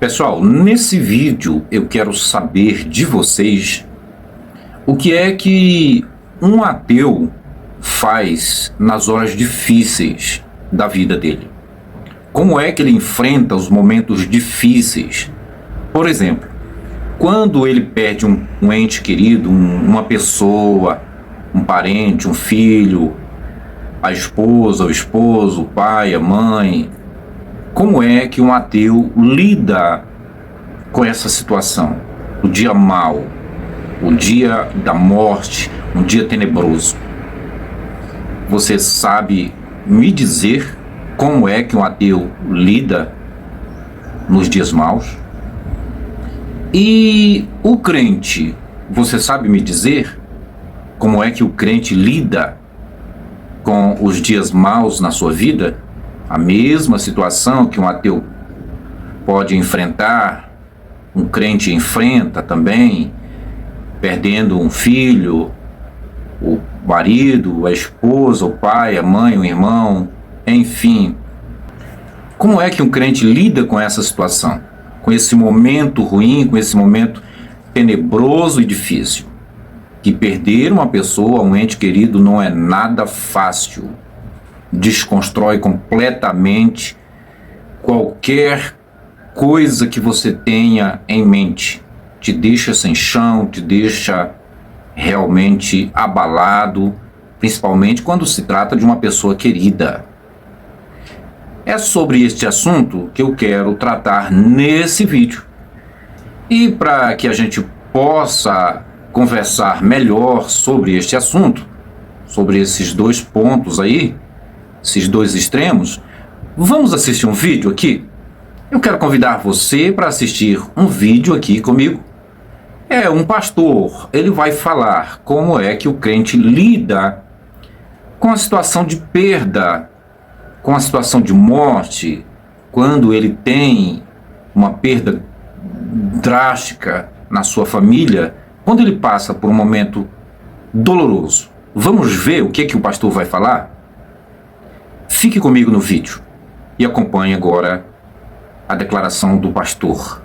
Pessoal, nesse vídeo eu quero saber de vocês o que é que um ateu faz nas horas difíceis da vida dele. Como é que ele enfrenta os momentos difíceis? Por exemplo, quando ele perde um ente querido, uma pessoa, um parente, um filho, a esposa, o esposo, o pai, a mãe. Como é que um ateu lida com essa situação? O dia mau, o dia da morte, um dia tenebroso. Você sabe me dizer como é que um ateu lida nos dias maus? E o crente, você sabe me dizer como é que o crente lida com os dias maus na sua vida? A mesma situação que um ateu pode enfrentar, um crente enfrenta também, perdendo um filho, o marido, a esposa, o pai, a mãe, o irmão, enfim. Como é que um crente lida com essa situação? Com esse momento ruim, com esse momento tenebroso e difícil? Que perder uma pessoa, um ente querido, não é nada fácil. Desconstrói completamente qualquer coisa que você tenha em mente. Te deixa sem chão, te deixa realmente abalado, principalmente quando se trata de uma pessoa querida. É sobre este assunto que eu quero tratar nesse vídeo. E para que a gente possa conversar melhor sobre este assunto, sobre esses dois pontos aí, esses dois extremos, vamos assistir um vídeo aqui? Eu quero convidar você para assistir um vídeo aqui comigo. É um pastor, ele vai falar como é que o crente lida com a situação de perda, com a situação de morte, quando ele tem uma perda drástica na sua família, quando ele passa por um momento doloroso. Vamos ver o que o pastor vai falar? Fique comigo no vídeo e acompanhe agora a declaração do pastor.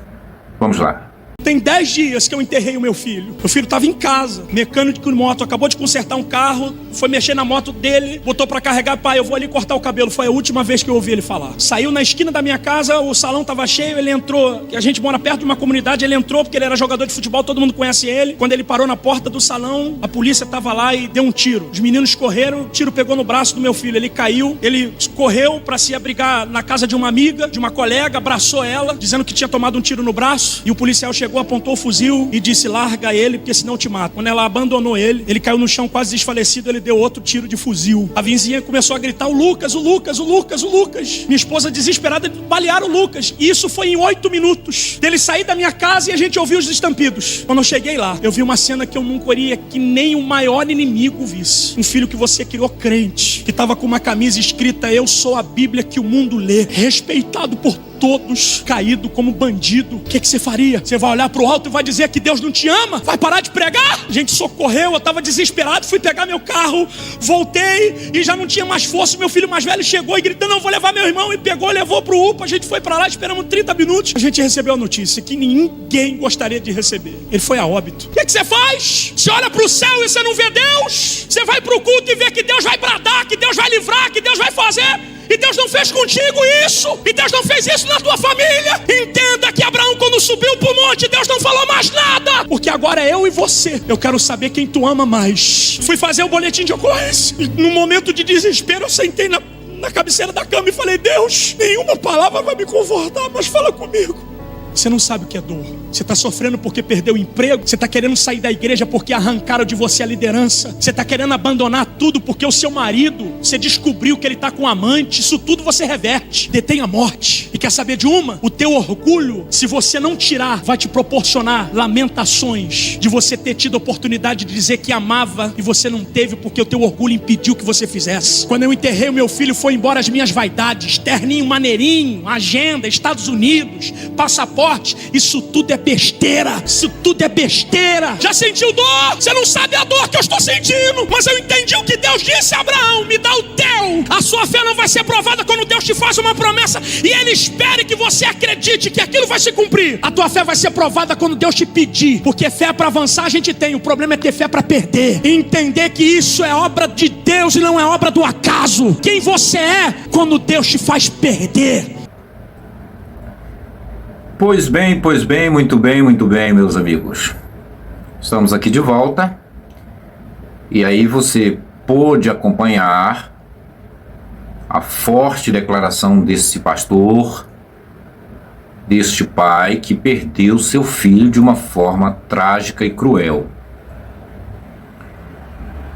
Vamos lá. Tem 10 dias que eu enterrei o meu filho. Meu filho estava em casa, mecânico de moto, acabou de consertar um carro, foi mexer na moto dele, botou para carregar. Pai, eu vou ali cortar o cabelo. Foi a última vez que eu ouvi ele falar. Saiu na esquina da minha casa, o salão estava cheio, ele entrou. A gente mora perto de uma comunidade, ele entrou porque ele era jogador de futebol, todo mundo conhece ele. Quando ele parou na porta do salão, a polícia estava lá e deu um tiro. Os meninos correram, o tiro pegou no braço do meu filho, ele caiu, ele correu para se abrigar na casa de uma amiga, de uma colega, abraçou ela, dizendo que tinha tomado um tiro no braço, e o policial chegou, apontou o fuzil e disse: larga ele, porque senão eu te mato. Quando ela abandonou ele caiu no chão quase desfalecido, ele deu outro tiro de fuzil. A vizinha começou a gritar: o Lucas, o Lucas, o Lucas, o Lucas. Minha esposa desesperada, balearam o Lucas. E isso foi em 8 minutos dele sair da minha casa e a gente ouviu os estampidos. Quando eu cheguei lá, eu vi uma cena que eu não queria que nem o maior inimigo visse. Um filho que você criou crente, que estava com uma camisa escrita: eu sou a Bíblia que o mundo lê, respeitado por todos, caído como bandido. O que você faria? Você vai olhar para o alto e vai dizer que Deus não te ama? Vai parar de pregar? A gente socorreu, eu estava desesperado, fui pegar meu carro, voltei e já não tinha mais força. Meu filho mais velho chegou e gritando: não, vou levar meu irmão, e pegou, levou para o UPA. A gente foi para lá, esperamos 30 minutos. A gente recebeu a notícia que ninguém gostaria de receber. Ele foi a óbito. O que você faz? Você olha para o céu e você não vê Deus? Você vai para o culto e vê que Deus vai bradar, que Deus vai livrar, que Deus vai fazer? E Deus não fez contigo isso. E Deus não fez isso na tua família. Entenda que Abraão, quando subiu para o monte, Deus não falou mais nada. Porque agora é eu e você. Eu quero saber quem tu ama mais. Fui fazer o boletim de ocorrência. E num momento de desespero, eu sentei na cabeceira da cama e falei: Deus, nenhuma palavra vai me confortar, mas fala comigo. Você não sabe o que é dor. Você está sofrendo porque perdeu o emprego. Você está querendo sair da igreja porque arrancaram de você a liderança. Você está querendo abandonar tudo porque o seu marido, você descobriu que ele está com um amante. Isso tudo você reverte. Detém a morte. E quer saber de uma? O teu orgulho, se você não tirar, vai te proporcionar lamentações de você ter tido a oportunidade de dizer que amava e você não teve porque o teu orgulho impediu que você fizesse. Quando eu enterrei o meu filho, foi embora as minhas vaidades. Terninho maneirinho, agenda, Estados Unidos, passaporte, forte. Isso tudo é besteira. Isso tudo é besteira. Já sentiu dor? Você não sabe a dor que eu estou sentindo, mas eu entendi o que Deus disse a Abraão: me dá o teu. A sua fé não vai ser provada quando Deus te faz uma promessa e Ele espere que você acredite que aquilo vai se cumprir. A tua fé vai ser provada quando Deus te pedir, porque fé para avançar a gente tem, o problema é ter fé para perder. E entender que isso é obra de Deus e não é obra do acaso. Quem você é quando Deus te faz perder. Pois bem, muito bem, meus amigos. Estamos aqui de volta. E aí você pôde acompanhar a forte declaração desse pastor, deste pai que perdeu seu filho de uma forma trágica e cruel.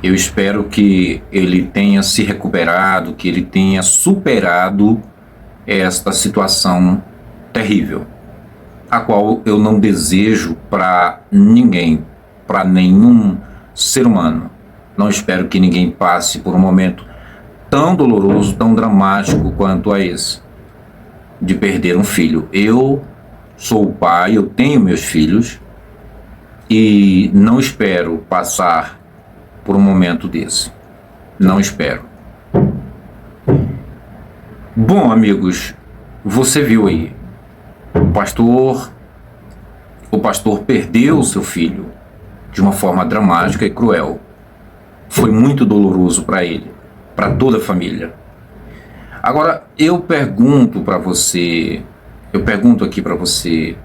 Eu espero que ele tenha se recuperado, que ele tenha superado esta situação terrível, a qual eu não desejo para ninguém, para nenhum ser humano. Não espero que ninguém passe por um momento tão doloroso, tão dramático quanto a esse, de perder um filho. Eu sou o pai, eu tenho meus filhos e não espero passar por um momento desse. Não espero. Bom, amigos, você viu aí, o pastor perdeu seu filho de uma forma dramática e cruel. Foi muito doloroso para ele, para toda a família. Agora, eu pergunto aqui para você,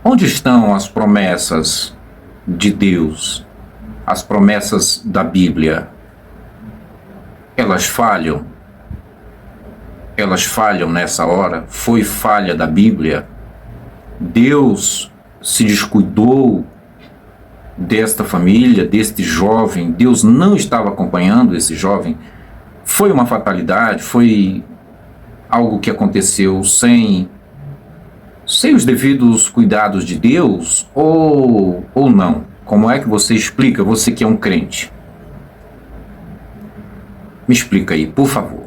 onde estão as promessas de Deus, as promessas da Bíblia? Elas falham? Elas falham nessa hora? Foi falha da Bíblia? Deus se descuidou desta família, deste jovem? Deus não estava acompanhando esse jovem? Foi uma fatalidade? Foi algo que aconteceu sem os devidos cuidados de Deus? Ou não? Como é que você explica, você que é um crente? Me explica aí, por favor.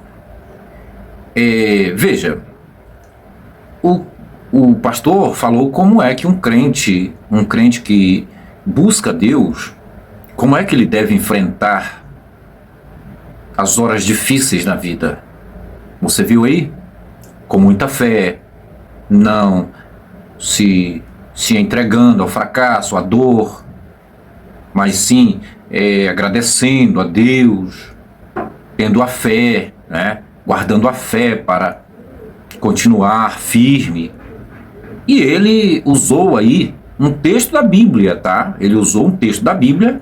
Veja, o pastor falou como é que um crente que busca Deus, como é que ele deve enfrentar as horas difíceis na vida. Você viu aí? Com muita fé, não se entregando ao fracasso, à dor, mas sim agradecendo a Deus, tendo a fé, né? Guardando a fé para continuar firme. E ele usou aí um texto da Bíblia, tá? Ele usou um texto da Bíblia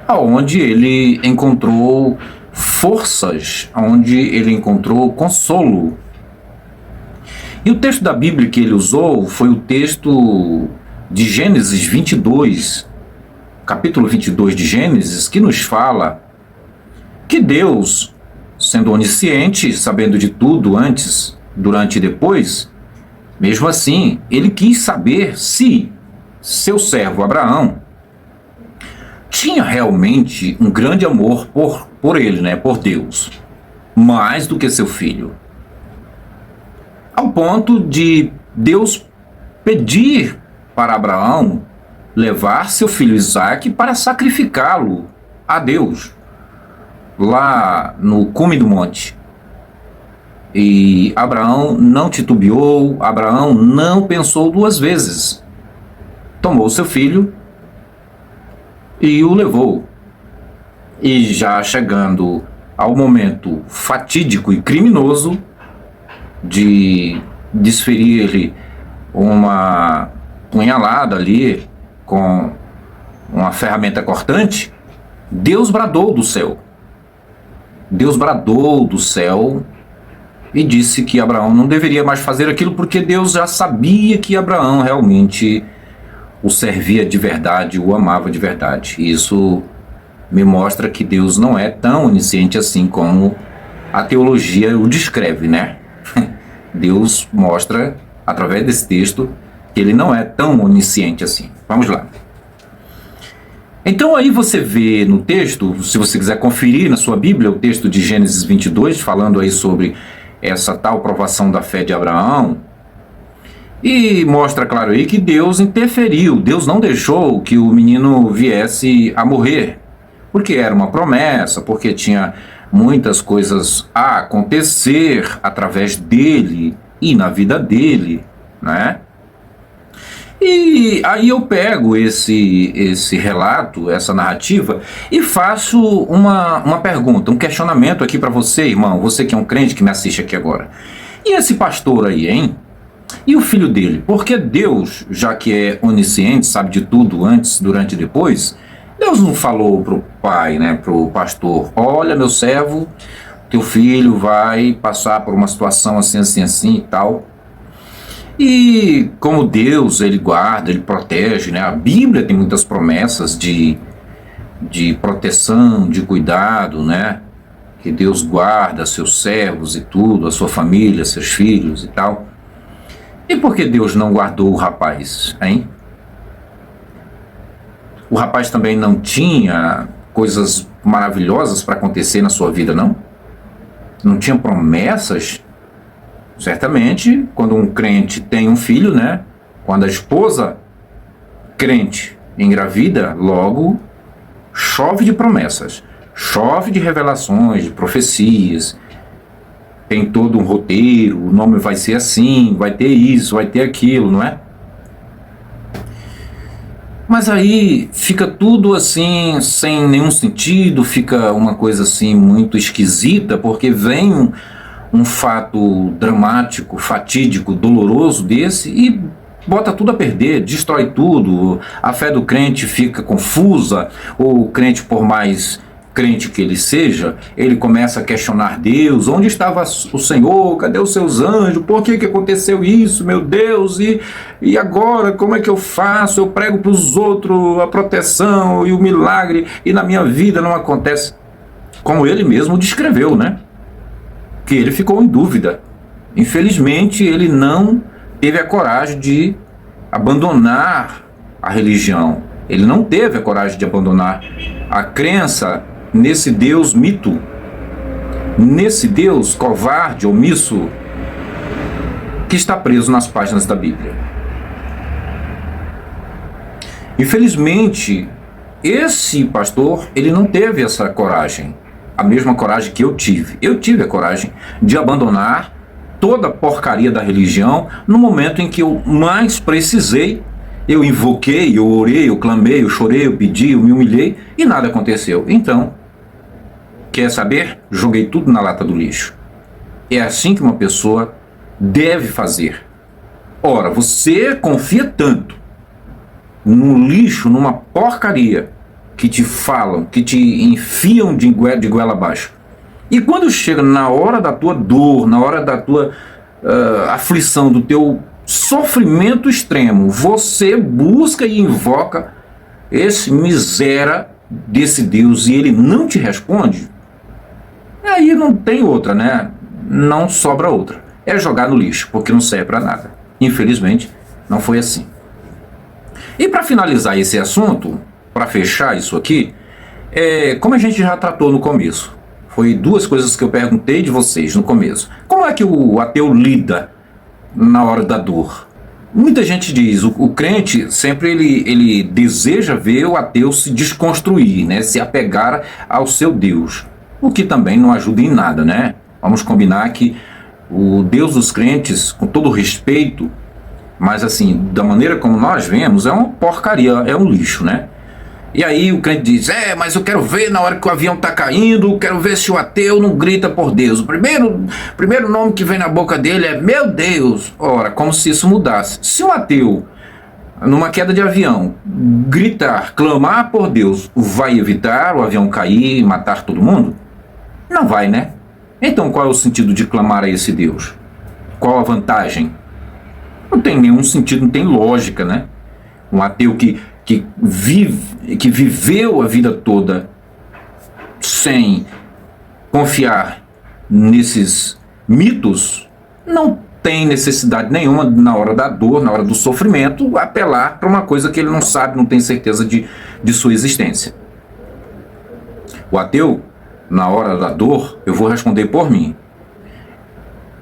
onde ele encontrou forças, onde ele encontrou consolo. E o texto da Bíblia que ele usou foi o texto de Gênesis 22, capítulo 22 de Gênesis, que nos fala que Deus, sendo onisciente, sabendo de tudo antes, durante e depois, mesmo assim, ele quis saber se seu servo Abraão tinha realmente um grande amor por ele, né, por Deus, mais do que seu filho. Ao ponto de Deus pedir para Abraão levar seu filho Isaque para sacrificá-lo a Deus, lá no cume do monte. E Abraão não titubeou, Abraão não pensou duas vezes. Tomou seu filho e o levou. E já chegando ao momento fatídico e criminoso de desferir-lhe uma punhalada ali com uma ferramenta cortante, Deus bradou do céu. Deus bradou do céu e disse que Abraão não deveria mais fazer aquilo, porque Deus já sabia que Abraão realmente o servia de verdade, o amava de verdade. E isso me mostra que Deus não é tão onisciente assim como a teologia o descreve, né? Deus mostra, através desse texto, que ele não é tão onisciente assim. Vamos lá. Então aí você vê no texto, se você quiser conferir na sua Bíblia, o texto de Gênesis 22, falando aí sobre essa tal provação da fé de Abraão, E mostra claro aí que Deus interferiu, Deus não deixou que o menino viesse a morrer, porque era uma promessa, porque tinha muitas coisas a acontecer através dele e na vida dele, né? E aí eu pego esse relato, essa narrativa, e faço uma pergunta, um questionamento aqui para você, irmão, você que é um crente que me assiste aqui agora. E esse pastor aí, hein? E o filho dele? Porque Deus, já que é onisciente, sabe de tudo antes, durante e depois, Deus não falou pro pai, né, pro pastor, olha meu servo, teu filho vai passar por uma situação assim, assim, assim e tal. E como Deus, ele guarda, ele protege, né? A Bíblia tem muitas promessas de proteção, de cuidado, né? Que Deus guarda seus servos e tudo, a sua família, seus filhos e tal. E por que Deus não guardou o rapaz, hein? O rapaz também não tinha coisas maravilhosas para acontecer na sua vida, não? Não tinha promessas? Certamente, quando um crente tem um filho, né? Quando a esposa crente engravida, logo chove de promessas, chove de revelações, de profecias. Tem todo um roteiro, o nome vai ser assim, vai ter isso, vai ter aquilo, não é? Mas aí fica tudo assim, sem nenhum sentido, fica uma coisa assim muito esquisita, porque vem um fato dramático, fatídico, doloroso desse e bota tudo a perder, destrói tudo, a fé do crente fica confusa, ou o crente, por mais crente que ele seja, ele começa a questionar Deus, onde estava o Senhor, cadê os seus anjos, por que aconteceu isso, meu Deus, e agora, como é que eu faço, eu prego para os outros a proteção e o milagre, e na minha vida não acontece, como ele mesmo descreveu, né? Que ele ficou em dúvida. Infelizmente, ele não teve a coragem de abandonar a religião. Ele não teve a coragem de abandonar a crença nesse Deus mito, nesse Deus covarde, omisso, que está preso nas páginas da Bíblia. Infelizmente, esse pastor, ele não teve essa coragem. A mesma coragem que eu tive. Eu tive a coragem de abandonar toda a porcaria da religião no momento em que eu mais precisei. Eu invoquei, eu orei, eu clamei, eu chorei, eu pedi, eu me humilhei e nada aconteceu. Então, quer saber? Joguei tudo na lata do lixo. É assim que uma pessoa deve fazer. Ora, você confia tanto no lixo, numa porcaria, que te falam, que te enfiam de goela abaixo. E quando chega na hora da tua dor, na hora da tua aflição, do teu sofrimento extremo, você busca e invoca esse miséria desse Deus e ele não te responde, aí não tem outra, né? Não sobra outra. É jogar no lixo, porque não serve para nada. Infelizmente, não foi assim. E para finalizar esse assunto, para fechar isso aqui, como a gente já tratou no começo, foi duas coisas que eu perguntei de vocês no começo. Como é que o ateu lida na hora da dor? Muita gente diz, o crente sempre ele deseja ver o ateu se desconstruir, né? Se apegar ao seu Deus, o que também não ajuda em nada, né? Vamos combinar que o Deus dos crentes, com todo respeito, mas assim, da maneira como nós vemos, é uma porcaria, é um lixo, né? E aí o crente diz, mas eu quero ver na hora que o avião está caindo, quero ver se o ateu não grita por Deus. O primeiro nome que vem na boca dele é meu Deus. Ora, como se isso mudasse. Se o ateu, numa queda de avião, gritar, clamar por Deus, vai evitar o avião cair e matar todo mundo? Não vai, né? Então qual é o sentido de clamar a esse Deus? Qual a vantagem? Não tem nenhum sentido, não tem lógica, né? Um ateu que viveu a vida toda sem confiar nesses mitos, não tem necessidade nenhuma na hora da dor, na hora do sofrimento, apelar para uma coisa que ele não sabe, não tem certeza de sua existência. O ateu, na hora da dor, eu vou responder por mim.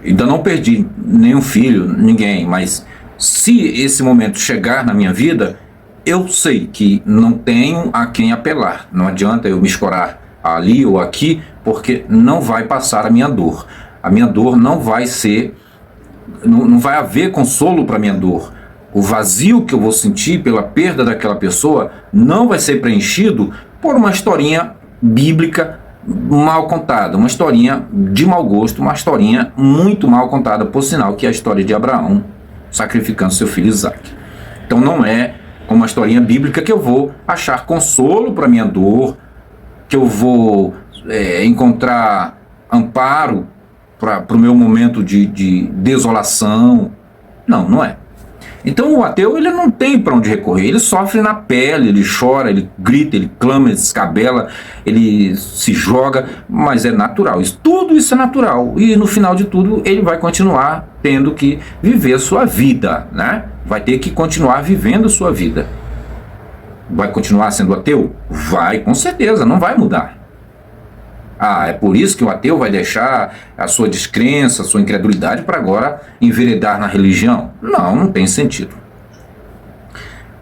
Ainda não perdi nenhum filho, ninguém, mas Se esse momento chegar na minha vida, eu sei que não tenho a quem apelar. Não adianta eu me escorar ali ou aqui, porque não vai passar a minha dor. A minha dor não vai ser, não vai haver consolo para a minha dor. O vazio que eu vou sentir pela perda daquela pessoa não vai ser preenchido por uma historinha bíblica mal contada, uma historinha de mau gosto, uma historinha muito mal contada, por sinal, que é a história de Abraão sacrificando seu filho Isaque. Então não é como uma historinha bíblica que eu vou achar consolo para minha dor, que eu vou encontrar amparo para o meu momento de desolação. Não, não é. Então o ateu, ele não tem para onde recorrer, ele sofre na pele, ele chora, ele grita, ele clama, ele descabela, ele se joga, mas é natural, tudo isso é natural, e no final de tudo ele vai continuar tendo que viver a sua vida, né? Vai ter que continuar vivendo a sua vida. Vai continuar sendo ateu? Vai, com certeza, não vai mudar. Ah, é por isso que o ateu vai deixar a sua descrença, a sua incredulidade para agora enveredar na religião? Não, não tem sentido.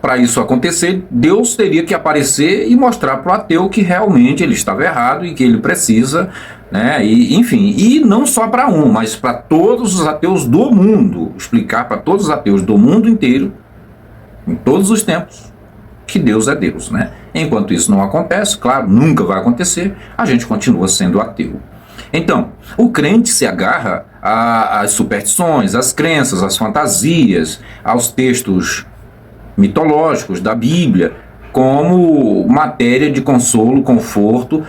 Para isso acontecer, Deus teria que aparecer e mostrar para o ateu que realmente ele estava errado e que ele precisa, né? E, enfim, e não só para um, mas para todos os ateus do mundo. Explicar para todos os ateus do mundo inteiro, em todos os tempos, que Deus é Deus, né? Enquanto isso não acontece, claro, nunca vai acontecer, a gente continua sendo ateu. Então, o crente se agarra às superstições, às crenças, às fantasias, aos textos mitológicos da Bíblia, como matéria de consolo, conforto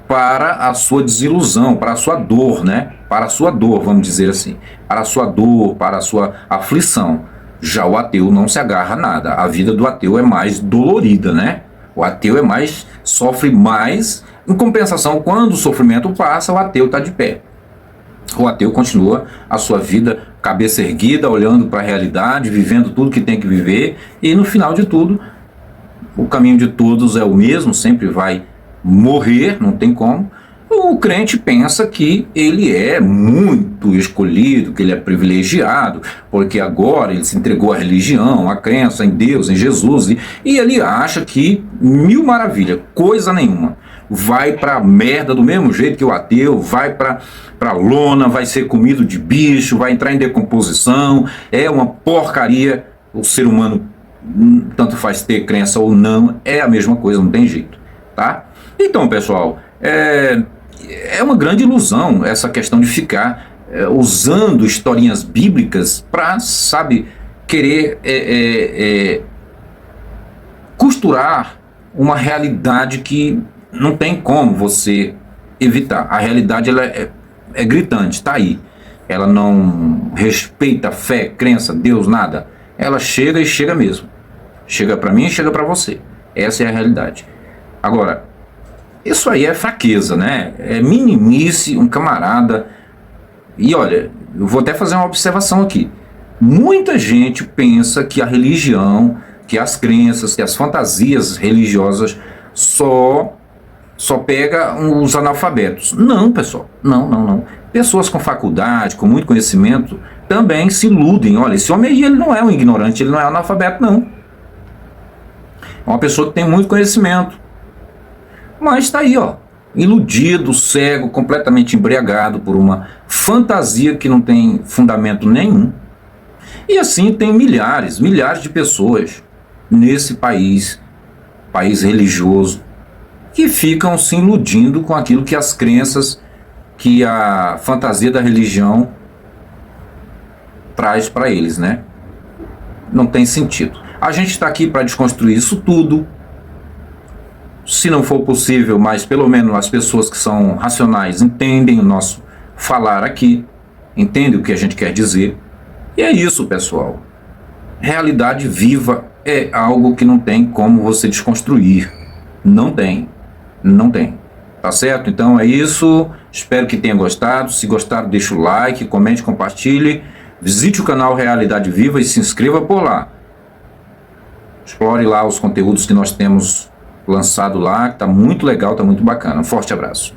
para a sua desilusão, para a sua dor, né? Para a sua dor, vamos dizer assim, para a sua dor, para a sua aflição. Já o ateu não se agarra a nada. A vida do ateu é mais dolorida, né? O ateu sofre mais. Em compensação, quando o sofrimento passa, o ateu está de pé. O ateu continua a sua vida cabeça erguida, olhando para a realidade, vivendo tudo que tem que viver, e no final de tudo, o caminho de todos é o mesmo, sempre vai morrer, não tem como. O crente pensa que ele é muito escolhido, que ele é privilegiado, porque agora ele se entregou à religião, à crença em Deus, em Jesus, e ele acha que mil maravilha, coisa nenhuma. Vai pra merda do mesmo jeito que o ateu, vai pra lona, vai ser comido de bicho, vai entrar em decomposição, é uma porcaria. O ser humano, tanto faz ter crença ou não, é a mesma coisa, não tem jeito, tá? Então, pessoal, é uma grande ilusão essa questão de ficar usando historinhas bíblicas para, sabe, querer costurar uma realidade que não tem como você evitar. A realidade ela é gritante, está aí. Ela não respeita fé, crença, Deus, nada. Ela chega e chega mesmo. Chega para mim e chega para você. Essa é a realidade. Agora, isso aí é fraqueza, né? É meninice, um camarada. E olha, eu vou até fazer uma observação aqui. Muita gente pensa que a religião, que as crenças, que as fantasias religiosas só pega os analfabetos. Não, pessoal. Não. Pessoas com faculdade, com muito conhecimento, também se iludem. Olha, esse homem aí, ele não é um ignorante, ele não é analfabeto, não. É uma pessoa que tem muito conhecimento. Mas está aí, ó, iludido, cego, completamente embriagado por uma fantasia que não tem fundamento nenhum. E assim tem milhares de pessoas nesse país religioso, que ficam se iludindo com aquilo que as crenças, que a fantasia da religião traz para eles, né? Não tem sentido. A gente está aqui para desconstruir isso tudo. Se não for possível, mas pelo menos as pessoas que são racionais entendem o nosso falar aqui, entendem o que a gente quer dizer. E é isso, pessoal. Realidade viva é algo que não tem como você desconstruir. Não tem. Tá certo? Então é isso. Espero que tenha gostado. Se gostaram, deixa o like, comente, compartilhe. Visite o canal Realidade Viva e se inscreva por lá. Explore lá os conteúdos que nós temos lançado lá, que tá muito legal, tá muito bacana. Um forte abraço.